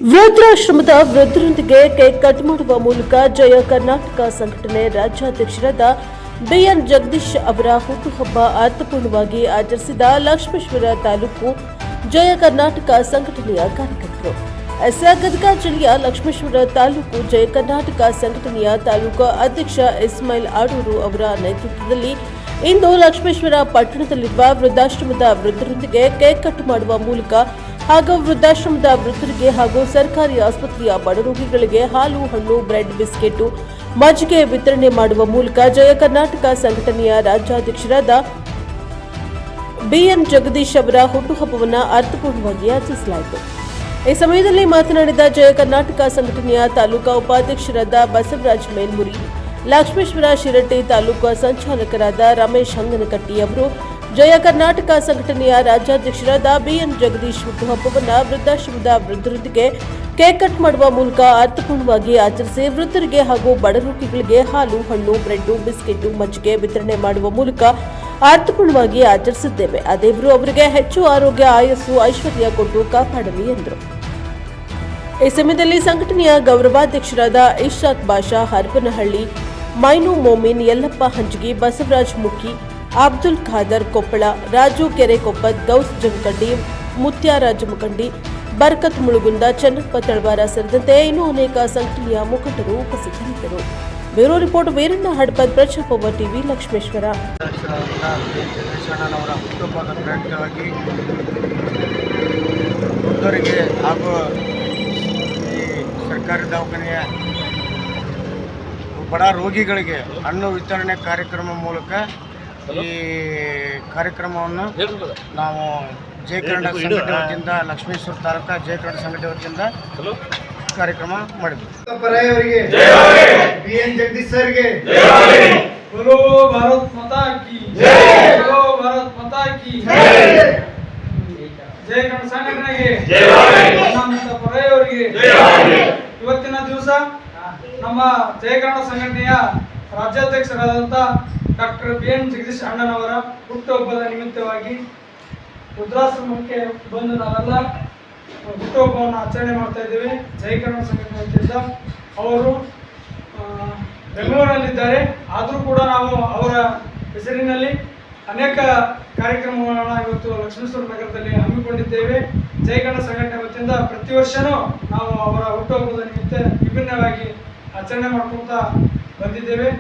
ವೃದ್ಧಾಶ್ರಮದ ವೃದ್ಧರೊಂದಿಗೆ cake cut ಮಾಡುವ ಮೂಲಕ ಜಯ ಕರ್ನಾಟಕ ಸಂಘಟನೆ ರಾಜ್ಯಾಧ್ಯಕ್ಷರಾದ ಬಿಎನ್ ಜಗದೀಶ್ ಅವರ ಹುಟ್ಟುಹಬ್ಬ ಅರ್ಥಪೂರ್ಣವಾಗಿ ಆಚರಿಸಿದ ಲಕ್ಷ್ಮೇಶ್ವರ ತಾಲೂಕು ಜಯ ಕರ್ನಾಟಕ ಸಂಘಟನೆಯ ಕಾರ್ಯಕರ್ತರು. ಗದಗ ಜಿಲ್ಲೆಯ ಲಕ್ಷ್ಮೇಶ್ವರ ತಾಲೂಕು ಜಯ ಕರ್ನಾಟಕ ಸಂಘಟನೆಯ ತಾಲೂಕು ಅಧ್ಯಕ್ಷ ಇಸ್ಮಾಯಿಲ್ ಆಡೂರು ಅವರ ನೇತೃತ್ವದಲ್ಲಿ ಇಂದು ಲಕ್ಷ್ಮೇಶ್ವರ ಪಟ್ಟಣದಲ್ಲಿರುವ ವೃದ್ಧಾಶ್ರಮದ ವೃದ್ಧರೊಂದಿಗೆ ಕೇಕ್ ಕಟ್ ಮಾಡುವ ಮೂಲಕ ಹಾಗೂ ವೃದ್ಧಾಶ್ರಮದ ವೃದ್ಧರಿಗೆ ಹಾಗೂ ಸರ್ಕಾರಿ ಆಸ್ಪತ್ರೆಯ ಬಡರೋಗಿಗಳಿಗೆ ಹಾಲು, ಹಣ್ಣು, ಬ್ರೆಡ್, ಬಿಸ್ಕೆಟ್, ಮಜ್ಜಿಗೆ ವಿತರಣೆ ಮಾಡುವ ಮೂಲಕ ಜಯ ಕರ್ನಾಟಕ ಸಂಘಟನೆಯ ರಾಜ್ಯಾಧ್ಯಕ್ಷರಾದ ಬಿಎನ್ ಜಗದೀಶ್ ಅವರ ಹುಟ್ಟುಹಬ್ಬವನ್ನು ಅರ್ಥಪೂರ್ಣವಾಗಿ ಆಚರಿಸಲಾಯಿತು. ಈ ಸಮಯದಲ್ಲಿ ಮಾತನಾಡಿದ ಜಯ ಕರ್ನಾಟಕ ಸಂಘಟನೆಯ ತಾಲೂಕಾ ಉಪಾಧ್ಯಕ್ಷರಾದ ಬಸವರಾಜ್ ಮೇಲ್ಮುರಿ, ಲಕ್ಷ್ಮೇಶ್ವರ ಶಿರಟ್ಟಿ ತಾಲೂಕು ಸಂಚಾಲಕರಾದ ರಮೇಶ್ ಹಂಗನಕಟ್ಟಿ ಅವರು ಜಯ ಕರ್ನಾಟಕ ಸಂಘಟನೆಯ ರಾಜ್ಯಾಧ್ಯಕ್ಷರಾದ ಬಿಎನ್ ಜಗದೀಶ್ ಹುಟ್ಟುಹಬ್ಬವನ್ನು ವೃದ್ಧಾಶ್ರಮದ ವೃದ್ಧರೊಂದಿಗೆ ಕೇಕ್ ಕಟ್ ಮಾಡುವ ಮೂಲಕ ಅರ್ಥಪೂರ್ಣವಾಗಿ ಆಚರಿಸಿ ವೃದ್ಧರಿಗೆ ಹಾಗೂ ಬಡರೋಗಿಗಳಿಗೆ ಹಾಲು, ಹಣ್ಣು, ಬ್ರೆಡ್, ಬಿಸ್ಕೆಟ್, ಮಜ್ಜಿಗೆ ವಿತರಣೆ ಮಾಡುವ ಮೂಲಕ ಅರ್ಥಪೂರ್ಣವಾಗಿ ಆಚರಿಸಿದ್ದೇವೆ. ಆ ದೇವರು ಅವರಿಗೆ ಹೆಚ್ಚು ಆರೋಗ್ಯ, ಆಯಸ್ಸು, ಐಶ್ವರ್ಯ ಕೊಟ್ಟು ಕಾಪಾಡಲಿ ಎಂದರು. ಈ ಸಮಯದಲ್ಲಿ ಸಂಘಟನೆಯ ಗೌರವಾಧ್ಯಕ್ಷರಾದ ಇಶಾಕ್ ಬಾಷಾ ಹರಪನಹಳ್ಳಿ, ಮೈನು ಮೋಮಿನ್, ಯಲ್ಲಪ್ಪ ಹಂಜಗಿ, ಬಸವರಾಜ್ ಮುಖಿ, ಅಬ್ದುಲ್ ಖಾದರ್ ಕೊಪ್ಪಳ, ರಾಜು ಕೆರೆಕೊಪ್ಪದ್, ಗೌಸ್ ಜಮಖಂಡಿ, ಮುತ್ಯಾರಾಜ ಮುಖಂಡಿ, ಬರ್ಕತ್ ಮುಳುಗುಂದ, ಚನ್ನಪ್ಪ ತಳವಾರ ಸೇರಿದಂತೆ ಇನ್ನೂ ಅನೇಕ ಸಂಘಟನೆಯ ಮುಖಂಡರು ಉಪಸ್ಥಿತರಿದ್ದರು. Bureau report Veeranna Hadapad, Prajapava TV, Lakshmeshwar. ಹಾಗೂ ಸರ್ಕಾರಿ ದವಾಖಾನೆಯ ಬಡ ರೋಗಿಗಳಿಗೆ ಹಣ್ಣು ವಿತರಣೆ ಕಾರ್ಯಕ್ರಮ ಮೂಲಕ ಈ ಕಾರ್ಯಕ್ರಮವನ್ನು ನಾವು ಜಯ ಕರ್ನಾಟಕ ಸಂಘಟನೆ ವತಿಯಿಂದ ಲಕ್ಷ್ಮೇಶ್ವರ ತಾಲೂಕಾ ಜಯ ಕರ್ನಾಟಕ ಸಂಘಟನೆ ವತಿಯಿಂದ ಕಾರ್ಯಕ್ರಮ ಮಾಡಿದ್ವಿ. ಬಿಎನ್ ಜಗದೀಶ್ ಸರ್ಗೆ ಭಾರತ್ ಮಾತಾ ಕಿ ಭಾರತ್ ಮಾತಾ ಕಿ ಜಯ ಕರ್ನಾಟಕ ಸಂಘಟನೆಗೆ ಅವರಿಗೆ ಇವತ್ತಿನ ದಿವಸ ನಮ್ಮ ಜಯ ಕರ್ನಾಟಕ ಸಂಘಟನೆಯ ರಾಜ್ಯಾಧ್ಯಕ್ಷರಾದಂಥ ಡಾಕ್ಟರ್ ಬಿಎನ್ ಜಗದೀಶ್ ಅಣ್ಣನವರ ಹುಟ್ಟುಹಬ್ಬದ ನಿಮಿತ್ತವಾಗಿ ವೃದ್ಧಾಶ್ರಮಕ್ಕೆ ಬಂದು ನಾವೆಲ್ಲ ಹುಟ್ಟುಹಬ್ಬವನ್ನು ಆಚರಣೆ ಮಾಡ್ತಾ ಇದ್ದೇವೆ. ಜಯ ಕರ್ನಾಟಕ ಸಂಘಟನೆ ವತಿಯಿಂದ ಅವರು ಬೆಂಗಳೂರಿನಲ್ಲಿದ್ದಾರೆ. ಆದರೂ ಕೂಡ ನಾವು ಅವರ ಹೆಸರಿನಲ್ಲಿ ಅನೇಕ ಕಾರ್ಯಕ್ರಮಗಳನ್ನು ಇವತ್ತು ಲಕ್ಷ್ಮೇಶ್ವರ ನಗರದಲ್ಲಿ ಹಮ್ಮಿಕೊಂಡಿದ್ದೇವೆ. ಜಯ ಕರ್ನಾಟಕ ಸಂಘಟನೆ ವತಿಯಿಂದ ಪ್ರತಿ ವರ್ಷವೂ ನಾವು ಅವರ ಹುಟ್ಟುಹಬ್ಬದ ನಿಮಿತ್ತ ವಿಭಿನ್ನವಾಗಿ ಆಚರಣೆ ಮಾಡ್ಕೊಳ್ತಾ ಬಂದಿದ್ದೇವೆ.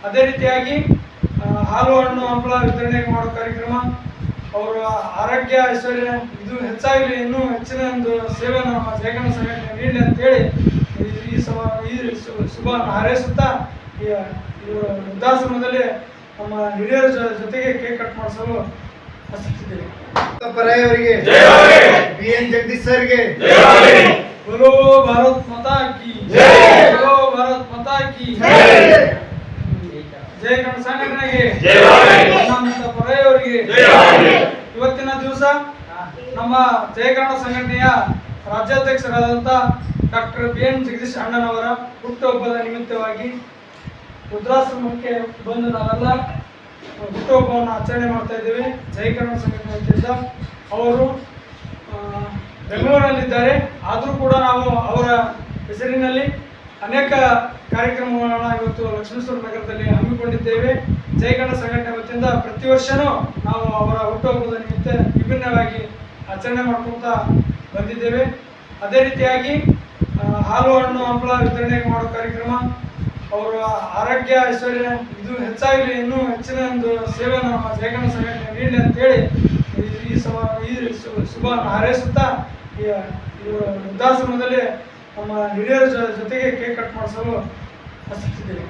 ಅದೇ ರೀತಿಯಾಗಿ ಹಾಲು, ಹಣ್ಣು, ಹಂಪಲ ವಿತರಣೆ ಮಾಡೋ ಕಾರ್ಯಕ್ರಮ, ಅವರ ಆರೋಗ್ಯ, ಐಶ್ವರ್ಯ ಇದು ಹೆಚ್ಚಾಗಲಿ, ಇನ್ನೂ ಹೆಚ್ಚಿನ ಒಂದು ಸೇವೆ ನಮ್ಮ ಜಯ ಕರ್ನಾಟಕ ಸಂಘಟನೆ ನೀಡಲಿ ಅಂತೇಳಿ ಈ ಶುಭ ಹಾರೈಸುತ್ತಾ ಈ ವೃದ್ಧಾಶ್ರಮದಲ್ಲಿ ನಮ್ಮ ಹಿರಿಯರ ಜೊತೆಗೆ ಕೇಕ್ ಕಟ್ ಮಾಡಿಸಲು ಆಸಕ್ತಿದ್ದೇವೆ. ಅವರಿಗೆ ಬಿಎನ್ ಜಗದೀಶ್ ಸರ್ಗೆ ಭಾರತ್ ಮಾತಾ ಕಿ ಭಾರತ್ ಮಾತಾ ಕಿ ಜಯ ಕರ್ನಾಟಕ ಸಂಘಟನೆಗೆ ಅವರಿಗೆ ಇವತ್ತಿನ ದಿವಸ ನಮ್ಮ ಜಯ ಕರ್ನಾಟಕ ಸಂಘಟನೆಯ ರಾಜ್ಯಾಧ್ಯಕ್ಷರಾದಂಥ ಡಾಕ್ಟರ್ ಬಿಎನ್ ಜಗದೀಶ್ ಅಣ್ಣನವರ ಹುಟ್ಟುಹಬ್ಬದ ನಿಮಿತ್ತವಾಗಿ ವೃದ್ಧಾಶ್ರಮಕ್ಕೆ ಬಂದು ನಾವೆಲ್ಲ ಹುಟ್ಟುಹಬ್ಬವನ್ನು ಆಚರಣೆ ಮಾಡ್ತಾ ಇದ್ದೇವೆ. ಜಯ ಕರ್ನಾಟಕ ಸಂಘಟನೆ ವತಿಯಿಂದ ಅವರು ಬೆಂಗಳೂರಿನಲ್ಲಿದ್ದಾರೆ. ಆದರೂ ಕೂಡ ನಾವು ಅವರ ಹೆಸರಿನಲ್ಲಿ ಅನೇಕ ಕಾರ್ಯಕ್ರಮಗಳನ್ನು ಇವತ್ತು ಲಕ್ಷ್ಮೇಶ್ವರ ನಗರದಲ್ಲಿ ಹಮ್ಮಿಕೊಂಡಿದ್ದೇವೆ. ಜಯ ಕರ್ನಾಟಕ ಸಂಘಟನೆ ವತಿಯಿಂದ ಪ್ರತಿ ವರ್ಷವೂ ನಾವು ಅವರ ಹುಟ್ಟುಹಬ್ಬದ ನಿಮಿತ್ತ ವಿಭಿನ್ನವಾಗಿ ಆಚರಣೆ ಮಾಡ್ಕೊಳ್ತಾ ಬಂದಿದ್ದೇವೆ. ಅದೇ ರೀತಿಯಾಗಿ ಹಾಲು, ಹಣ್ಣು, ಹಂಪಲ ವಿತರಣೆ ಮಾಡೋ ಕಾರ್ಯಕ್ರಮ, ಅವರ ಆರೋಗ್ಯ, ಐಶ್ವರ್ಯ ಇದು ಹೆಚ್ಚಾಗಲಿ, ಇನ್ನೂ ಹೆಚ್ಚಿನ ಒಂದು ಸೇವೆ ನಮ್ಮ ಜಯ ಕರ್ನಾಟಕ ಸಂಘಟನೆ ನೀಡಲಿ ಅಂತೇಳಿ ಈ ಶುಭ ಹಾರೈಸುತ್ತಾ ಈ ವೃದ್ಧಾಶ್ರಮದಲ್ಲಿ ನಮ್ಮ ಹಿರಿಯರ ಜೊತೆಗೆ ಕೇಕ್ ಕಟ್ ಮಾಡಿಸಲು ಆಸಕ್ತಿದ್ದೇವೆ.